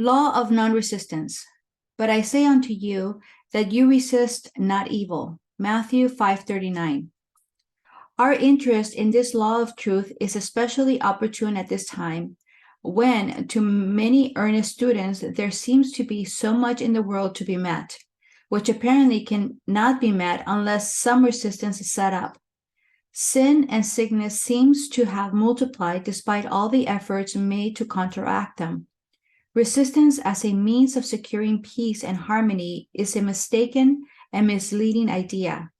Law of non-resistance. But I say unto you that you resist not evil. Matthew 5:39. Our interest in this law of truth is especially opportune at this time, when to many earnest students there seems to be so much in the world to be met, which apparently cannot be met unless some resistance is set up. Sin and sickness seems to have multiplied despite all the efforts made to counteract them. Resistance as a means of securing peace and harmony is a mistaken and misleading idea.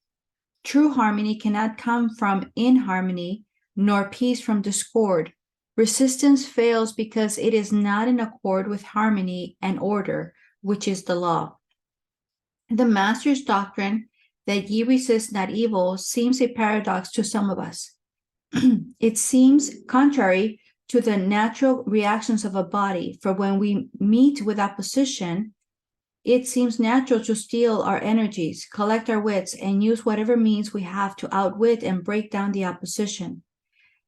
True harmony cannot come from inharmony, nor peace from discord. Resistance fails because it is not in accord with harmony and order, which is the law. The Master's doctrine that ye resist not evil seems a paradox to some of us. It seems contrary to the natural reactions of a body, for when we meet with opposition, it seems natural to steel our energies, collect our wits, and use whatever means we have to outwit and break down the opposition.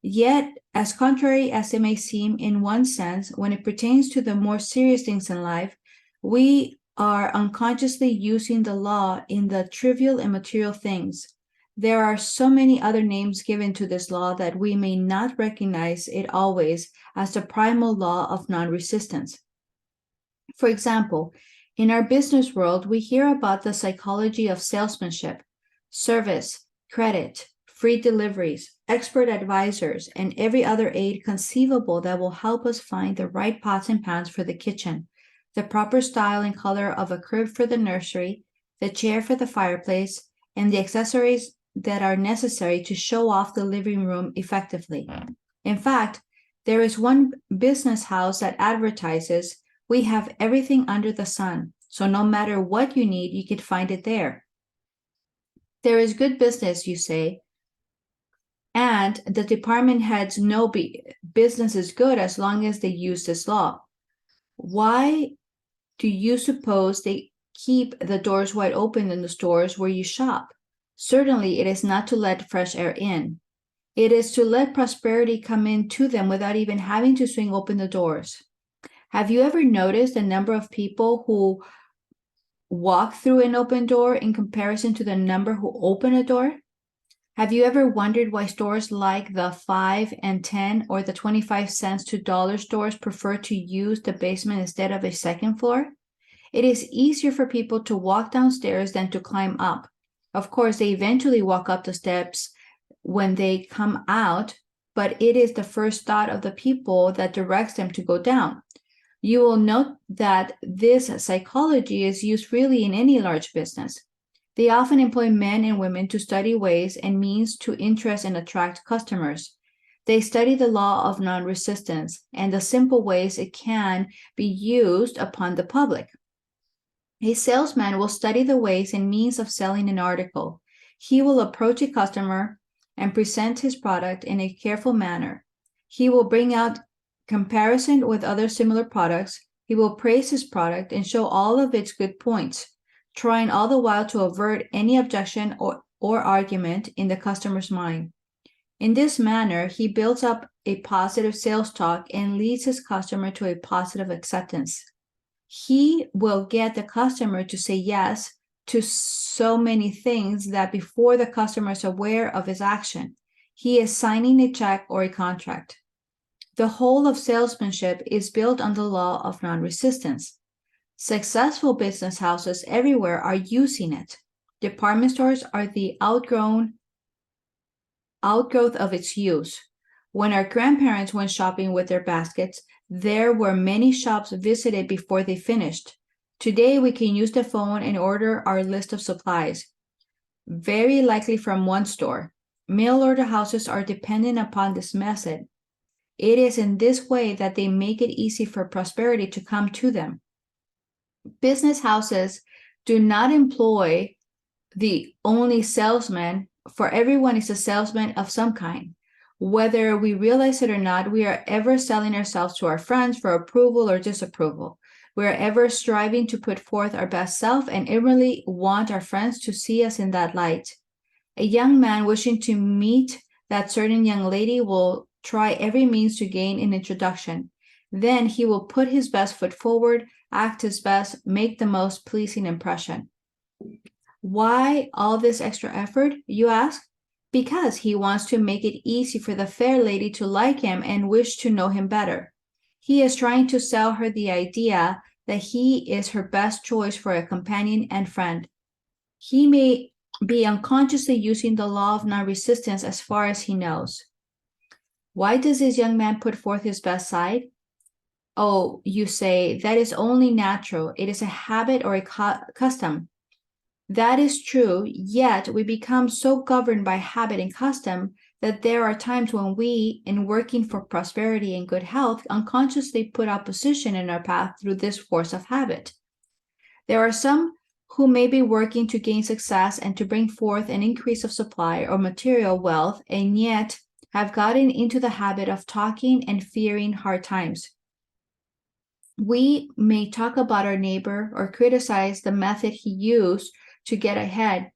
Yet, as contrary as it may seem in one sense, when it pertains to the more serious things in life, we are unconsciously using the law in the trivial and material things. There are so many other names given to this law that we may not recognize it always as the primal law of non-resistance. For example, in our business world, we hear about the psychology of salesmanship, service, credit, free deliveries, expert advisors, and every other aid conceivable that will help us find the right pots and pans for the kitchen, the proper style and color of a crib for the nursery, the chair for the fireplace, and the accessories that are necessary to show off the living room effectively. In fact, there is one business house that advertises, "We have everything under the sun, so no matter what you need, you can find it there." There is good business, you say, and the department heads know business is good as long as they use this law. Why do you suppose they keep the doors wide open in the stores where you shop? Certainly, it is not to let fresh air in. It is to let prosperity come in to them without even having to swing open the doors. Have you ever noticed the number of people who walk through an open door in comparison to the number who open a door? Have you ever wondered why stores like the 5 and 10 or the 25 cents to dollar stores prefer to use the basement instead of a second floor? It is easier for people to walk downstairs than to climb up. Of course, they eventually walk up the steps when they come out, but it is the first thought of the people that directs them to go down. You will note that this psychology is used freely in any large business. They often employ men and women to study ways and means to interest and attract customers. They study the law of non-resistance and the simple ways it can be used upon the public. A salesman will study the ways and means of selling an article. He will approach a customer and present his product in a careful manner. He will bring out comparison with other similar products. He will praise his product and show all of its good points, trying all the while to avert any objection or argument in the customer's mind. In this manner, he builds up a positive sales talk and leads his customer to a positive acceptance. He will get the customer to say yes to so many things that before the customer is aware of his action, he is signing a check or a contract. The whole of salesmanship is built on the law of non-resistance. Successful business houses everywhere are using it. Department stores are the outgrowth of its use. When our grandparents went shopping with their baskets, there were many shops visited before they finished. Today, we can use the phone and order our list of supplies, very likely from one store. Mail order houses are dependent upon this method. It is in this way that they make it easy for prosperity to come to them. Business houses do not employ the only salesman, for everyone is a salesman of some kind. Whether we realize it or not, we are ever selling ourselves to our friends for approval or disapproval. We are ever striving to put forth our best self and inwardly want our friends to see us in that light. A young man wishing to meet that certain young lady will try every means to gain an introduction. Then he will put his best foot forward, act his best, make the most pleasing impression. Why all this extra effort, you ask? Because he wants to make it easy for the fair lady to like him and wish to know him better. He is trying to sell her the idea that he is her best choice for a companion and friend. He may be unconsciously using the law of non-resistance as far as he knows. Why does this young man put forth his best side? Oh, you say, that is only natural. It is a habit or a custom. That is true, yet we become so governed by habit and custom that there are times when we, in working for prosperity and good health, unconsciously put opposition in our path through this force of habit. There are some who may be working to gain success and to bring forth an increase of supply or material wealth, and yet have gotten into the habit of talking and fearing hard times. We may talk about our neighbor or criticize the method he used to get ahead.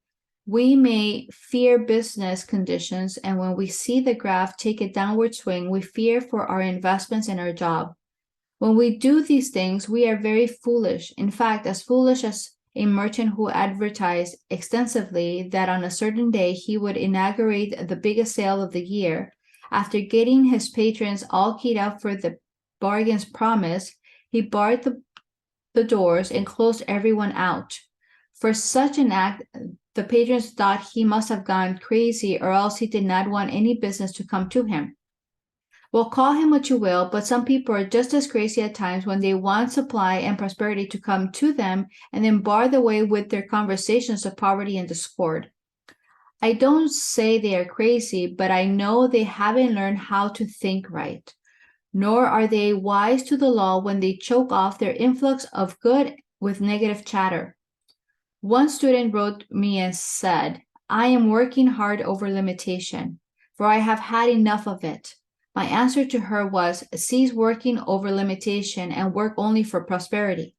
We may fear business conditions, and when we see the graph take a downward swing, we fear for our investments and our job. When we do these things, we are very foolish. In fact, as foolish as a merchant who advertised extensively that on a certain day he would inaugurate the biggest sale of the year. After getting his patrons all keyed up for the bargains promised, he barred the doors and closed everyone out. For such an act, the patrons thought he must have gone crazy, or else he did not want any business to come to him. Well, call him what you will, but some people are just as crazy at times when they want supply and prosperity to come to them and then bar the way with their conversations of poverty and discord. I don't say they are crazy, but I know they haven't learned how to think right. Nor are they wise to the law when they choke off their influx of good with negative chatter. One student wrote me and said, I am working hard over limitation, for I have had enough of it. My answer to her was, cease working over limitation and work only for prosperity.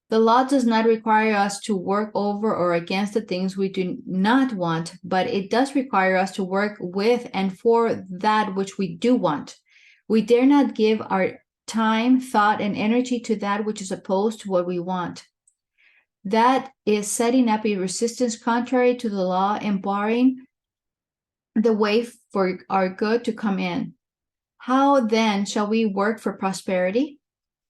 The law does not require us to work over or against the things we do not want, but it does require us to work with and for that which we do want. We dare not give our time, thought, and energy to that which is opposed to what we want. That is setting up a resistance contrary to the law and barring the way for our good to come in. How then shall we work for prosperity?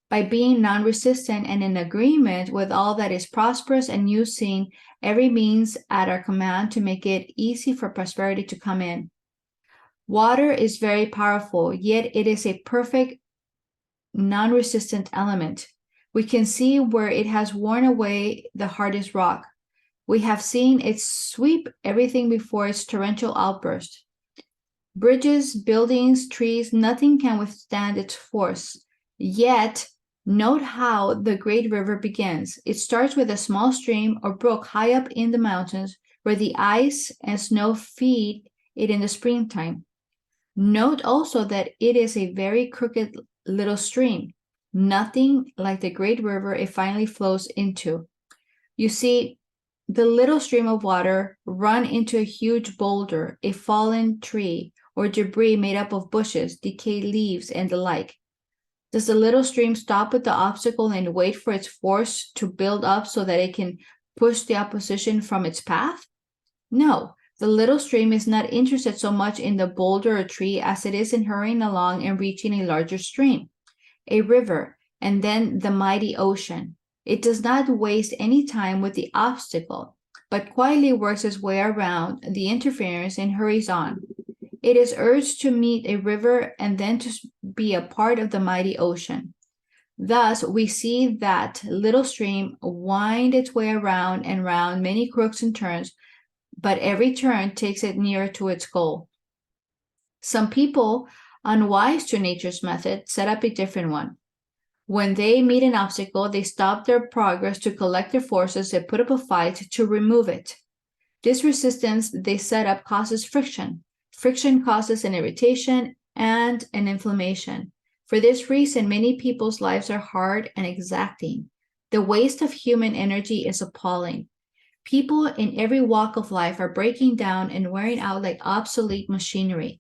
By being non-resistant and in agreement with all that is prosperous and using every means at our command to make it easy for prosperity to come in. Water is very powerful, yet it is a perfect non-resistant element. We can see where it has worn away the hardest rock. We have seen it sweep everything before its torrential outburst. Bridges, buildings, trees, nothing can withstand its force. Yet, note how the great river begins. It starts with a small stream or brook high up in the mountains where the ice and snow feed it in the springtime. Note also that it is a very crooked little stream, nothing like the great river it finally flows into. You see, the little stream of water run into a huge boulder, a fallen tree, or debris made up of bushes, decayed leaves, and the like. Does the little stream stop at the obstacle and wait for its force to build up so that it can push the opposition from its path? No, the little stream is not interested so much in the boulder or tree as it is in hurrying along and reaching a larger stream, a river, and then the mighty ocean. It does not waste any time with the obstacle, but quietly works its way around the interference and hurries on. It is urged to meet a river and then to be a part of the mighty ocean. Thus, we see that little stream wind its way around and round many crooks and turns, but every turn takes it nearer to its goal. Some people, unwise to nature's method, set up a different one. When they meet an obstacle, they stop their progress to collect their forces and put up a fight to remove it. This resistance they set up causes friction. Friction causes an irritation and an inflammation. For this reason, many people's lives are hard and exacting. The waste of human energy is appalling. People in every walk of life are breaking down and wearing out like obsolete machinery.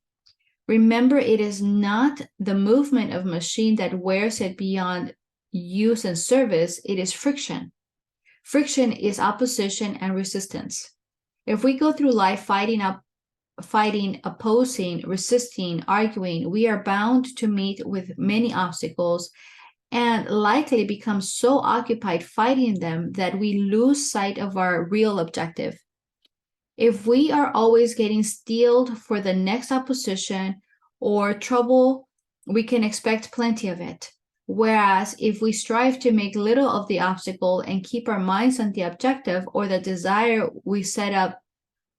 Remember, it is not the movement of machine that wears it beyond use and service, it is friction. Friction is opposition and resistance. If we go through life fighting, opposing, resisting, arguing, we are bound to meet with many obstacles and likely become so occupied fighting them that we lose sight of our real objective. If we are always getting steeled for the next opposition or trouble, we can expect plenty of it. Whereas if we strive to make little of the obstacle and keep our minds on the objective or the desire we set up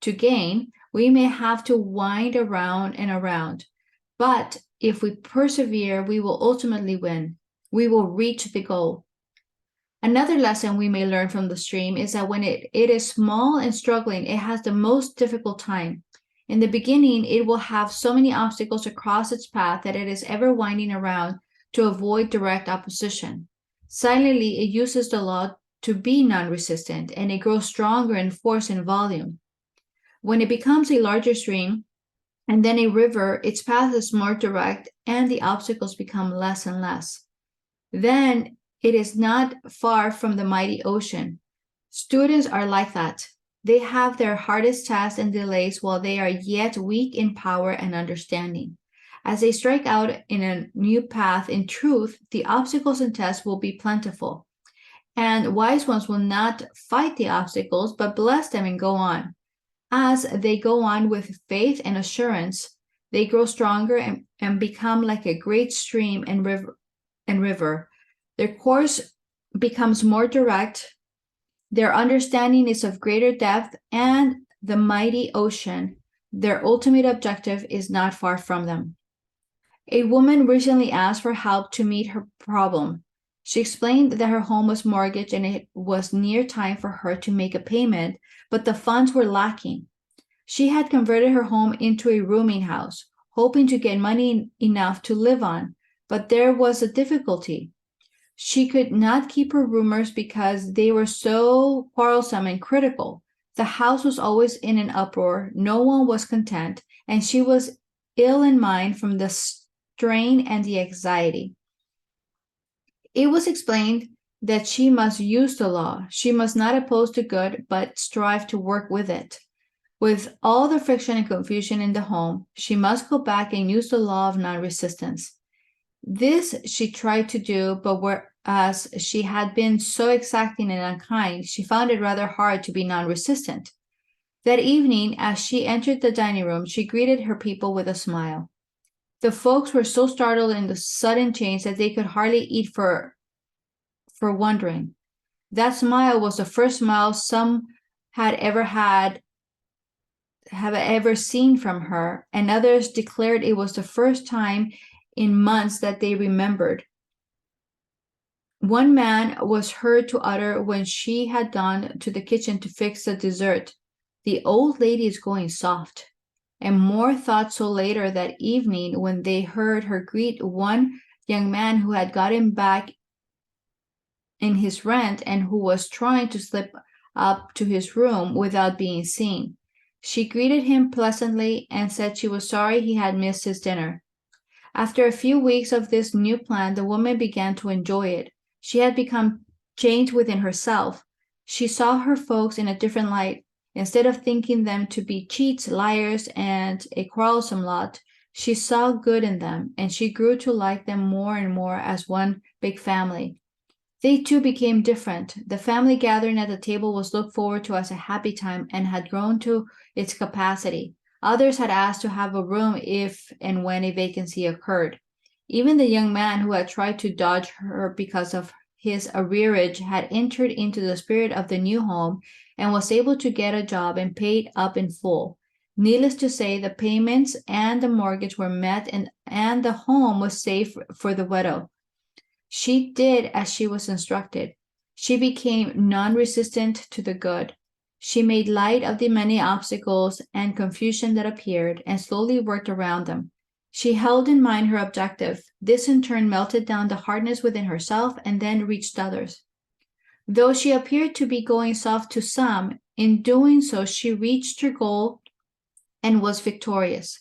to gain, we may have to wind around and around. But if we persevere, we will ultimately win. We will reach the goal. Another lesson we may learn from the stream is that when it is small and struggling, it has the most difficult time. In the beginning, it will have so many obstacles across its path that it is ever winding around to avoid direct opposition. Silently, it uses the law to be non-resistant, and it grows stronger in force and volume. When it becomes a larger stream and then a river, its path is more direct and the obstacles become less and less. Then it is not far from the mighty ocean. Students are like that. They have their hardest tasks and delays while they are yet weak in power and understanding. As they strike out in a new path in truth, the obstacles and tests will be plentiful. And wise ones will not fight the obstacles, but bless them and go on. As they go on with faith and assurance, they grow stronger and become like a great stream and river. Their course becomes more direct, their understanding is of greater depth, and the mighty ocean, their ultimate objective, is not far from them. A woman recently asked for help to meet her problem. She explained that her home was mortgaged and it was near time for her to make a payment, but the funds were lacking. She had converted her home into a rooming house, hoping to get money enough to live on, but there was a difficulty. She could not keep her roomers because they were so quarrelsome and critical. The house was always in an uproar, no one was content, and she was ill in mind from the strain and the anxiety. It was explained that she must use the law. She must not oppose the good, but strive to work with it. With all the friction and confusion in the home, she must go back and use the law of non-resistance. This she tried to do, but whereas she had been so exacting and unkind, she found it rather hard to be non-resistant. That evening, as she entered the dining room, she greeted her people with a smile. The folks were so startled in the sudden change that they could hardly eat for wondering. That smile was the first smile some had ever seen from her, and others declared it was the first time in months that they remembered. One man was heard to utter when she had gone to the kitchen to fix the dessert, "The old lady is going soft." And more thought so later that evening when they heard her greet one young man who had gotten back in his rent and who was trying to slip up to his room without being seen. She greeted him pleasantly and said she was sorry he had missed his dinner. After a few weeks of this new plan, the woman began to enjoy it. She had become changed within herself. She saw her folks in a different light. Instead of thinking them to be cheats, liars, and a quarrelsome lot, she saw good in them, and she grew to like them more and more as one big family. They too became different. The family gathering at the table was looked forward to as a happy time and had grown to its capacity. Others had asked to have a room if and when a vacancy occurred. Even the young man who had tried to dodge her because of his arrearage had entered into the spirit of the new home and was able to get a job and paid up in full. Needless to say, the payments and the mortgage were met and the home was safe for the widow. She did as she was instructed. She became non-resistant to the good. She made light of the many obstacles and confusion that appeared and slowly worked around them. She held in mind her objective. This in turn melted down the hardness within herself and then reached others. Though she appeared to be going soft to some, in doing so she reached her goal and was victorious.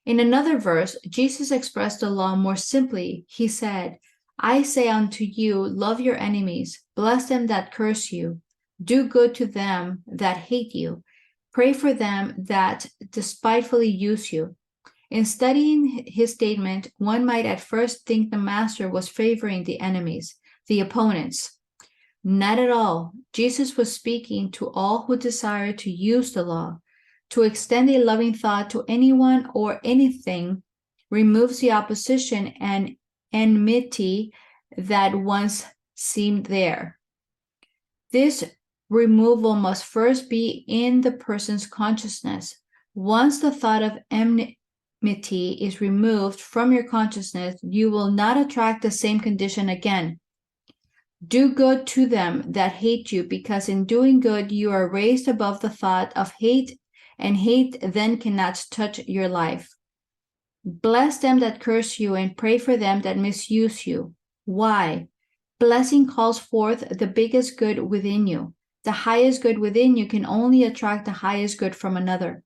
In another verse, Jesus expressed the law more simply. He said, I say unto you, love your enemies, bless them that curse you, do good to them that hate you, pray for them that despitefully use you. In studying his statement, one might at first think the master was favoring the enemies, the opponents. Not at all. Jesus was speaking to all who desire to use the law. To extend a loving thought to anyone or anything removes the opposition and enmity that once seemed there. This removal must first be in the person's consciousness. Once the thought of enmity is removed from your consciousness, you will not attract the same condition again. Do good to them that hate you, because in doing good you are raised above the thought of hate, and hate then cannot touch your life. Bless them that curse you, and pray for them that misuse you. Why? Blessing calls forth the biggest good within you. The highest good within you can only attract the highest good from another.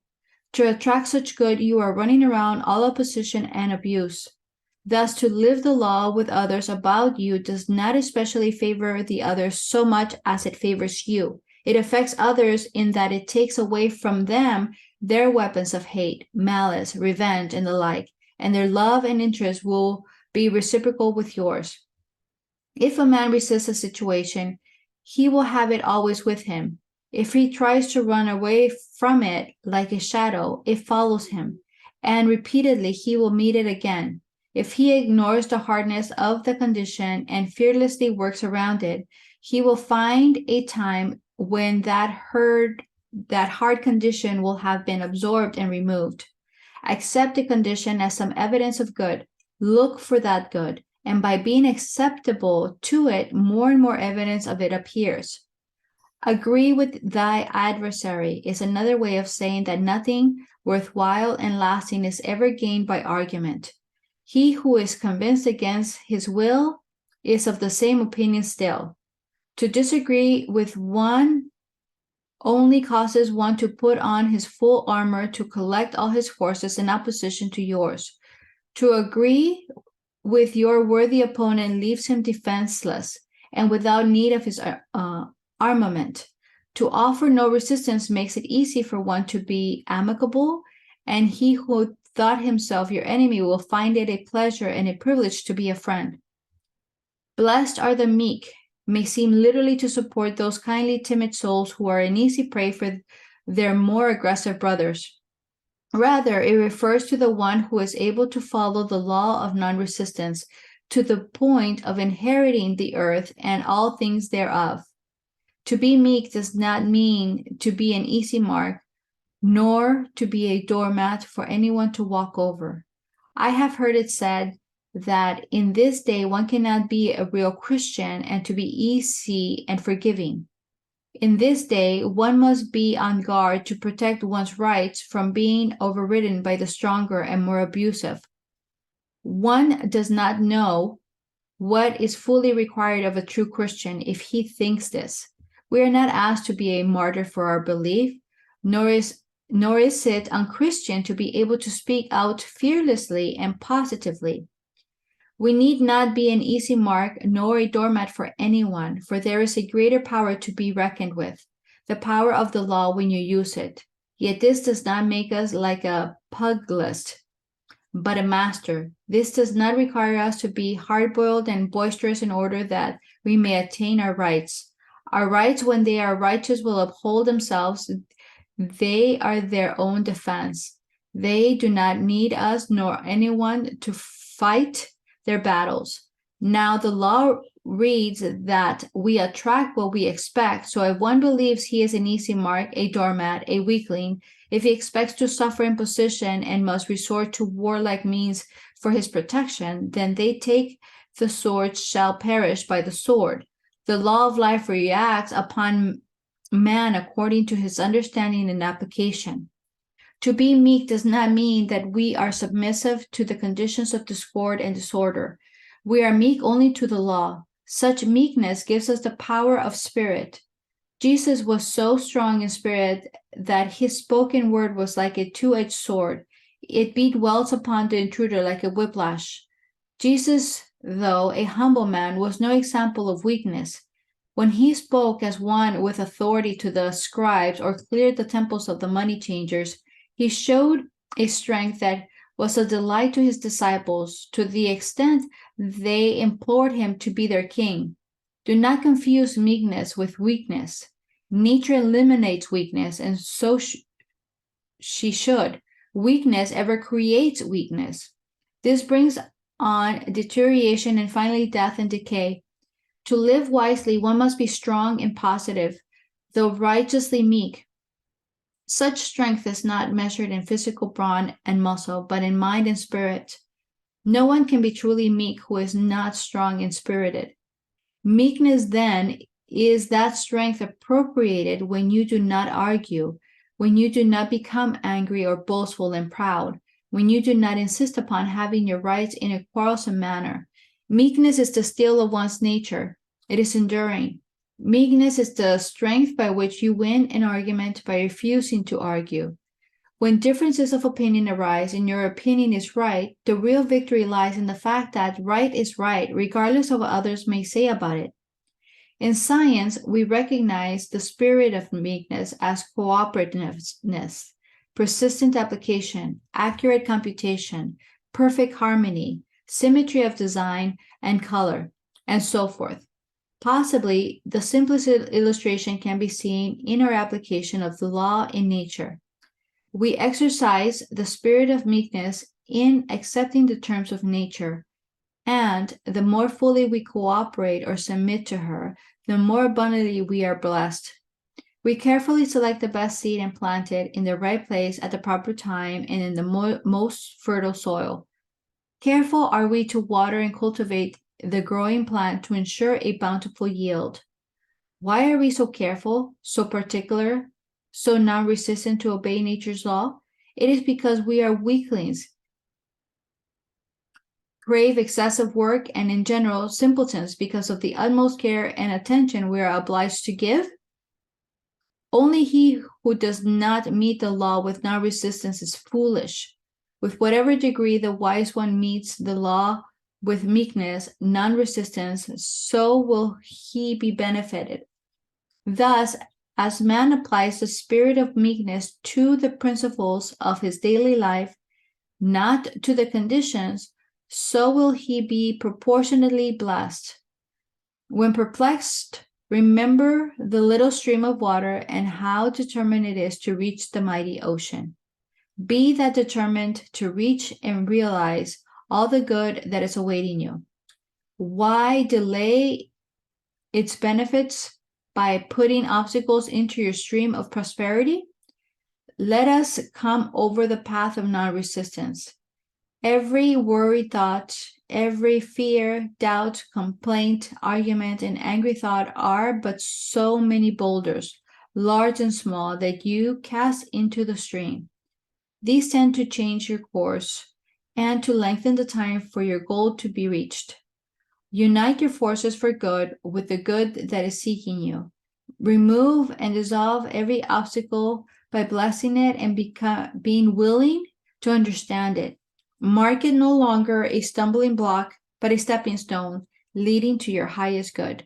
To attract such good, you are running around all opposition and abuse. Thus, to live the law with others about you does not especially favor the others so much as it favors you. It affects others in that it takes away from them their weapons of hate, malice, revenge, and the like, and their love and interest will be reciprocal with yours. If a man resists a situation, he will have it always with him. If he tries to run away from it like a shadow, it follows him, and repeatedly he will meet it again. If he ignores the hardness of the condition and fearlessly works around it, he will find a time when that hard condition will have been absorbed and removed. Accept the condition as some evidence of good. Look for that good, and by being acceptable to it, more and more evidence of it appears. Agree with thy adversary is another way of saying that nothing worthwhile and lasting is ever gained by argument. He who is convinced against his will is of the same opinion still. To disagree with one only causes one to put on his full armor to collect all his forces in opposition to yours. To agree with your worthy opponent leaves him defenseless and without need of his armament. To offer no resistance makes it easy for one to be amicable, and he who thought himself your enemy will find it a pleasure and a privilege to be a friend. Blessed are the meek may seem literally to support those kindly, timid souls who are an easy prey for their more aggressive brothers. Rather, it refers to the one who is able to follow the law of non-resistance to the point of inheriting the earth and all things thereof. To be meek does not mean to be an easy mark, nor to be a doormat for anyone to walk over. I have heard it said that in this day one cannot be a real Christian and to be easy and forgiving. In this day, one must be on guard to protect one's rights from being overridden by the stronger and more abusive. One does not know what is fully required of a true Christian if he thinks this. We are not asked to be a martyr for our belief, nor is it unchristian to be able to speak out fearlessly and positively. We need not be an easy mark nor a doormat for anyone, for there is a greater power to be reckoned with, the power of the law when you use it. Yet this does not make us like a pugilist, but a master. This does not require us to be hard-boiled and boisterous in order that we may attain our rights. Our rights, when they are righteous, will uphold themselves. They are their own defense. They do not need us nor anyone to fight their battles. Now the law reads that we attract what we expect. So if one believes he is an easy mark, a doormat, a weakling, if he expects to suffer imposition and must resort to warlike means for his protection, then they take the sword shall perish by the sword. The law of life reacts upon man according to his understanding and application. To be meek does not mean that we are submissive to the conditions of discord and disorder. We are meek only to the law. Such meekness gives us the power of spirit. Jesus was so strong in spirit that his spoken word was like a two-edged sword. It beat welts upon the intruder like a whiplash. Jesus, though a humble man, was no example of weakness. When he spoke as one with authority to the scribes or cleared the temples of the money changers, he showed a strength that was a delight to his disciples to the extent they implored him to be their king. Do not confuse meekness with weakness. Nature eliminates weakness, and so she should. Weakness ever creates weakness. This brings on deterioration and finally death and decay. To live wisely, one must be strong and positive, though righteously meek. Such strength is not measured in physical brawn and muscle, but in mind and spirit. No one can be truly meek who is not strong and spirited. Meekness, then, is that strength appropriated when you do not argue, when you do not become angry or boastful and proud, when you do not insist upon having your rights in a quarrelsome manner. Meekness is the steel of one's nature. It is enduring. Meekness is the strength by which you win an argument by refusing to argue. When differences of opinion arise and your opinion is right, the real victory lies in the fact that right is right, regardless of what others may say about it. In science, we recognize the spirit of meekness as cooperativeness, persistent application, accurate computation, perfect harmony, symmetry of design and color, and so forth. Possibly, the simplest illustration can be seen in our application of the law in nature. We exercise the spirit of meekness in accepting the terms of nature, and the more fully we cooperate or submit to her, the more abundantly we are blessed. We carefully select the best seed and plant it in the right place at the proper time and in the most fertile soil. Careful are we to water and cultivate the growing plant to ensure a bountiful yield. Why are we so careful, so particular, so non-resistant to obey nature's law? It is because we are weaklings, crave excessive work, and in general simpletons because of the utmost care and attention we are obliged to give. Only he who does not meet the law with non-resistance is foolish. With whatever degree the wise one meets the law with meekness, non-resistance, so will he be benefited. Thus, as man applies the spirit of meekness to the principles of his daily life, not to the conditions, so will he be proportionately blessed. When perplexed, remember the little stream of water and how determined it is to reach the mighty ocean. Be that determined to reach and realize all the good that is awaiting you. Why delay its benefits by putting obstacles into your stream of prosperity? Let us come over the path of non-resistance. Every worried thought, every fear, doubt, complaint, argument, and angry thought are but so many boulders, large and small, that you cast into the stream. These tend to change your course and to lengthen the time for your goal to be reached. Unite your forces for good with the good that is seeking you. Remove and dissolve every obstacle by blessing it and being willing to understand it. Mark it no longer a stumbling block, but a stepping stone leading to your highest good.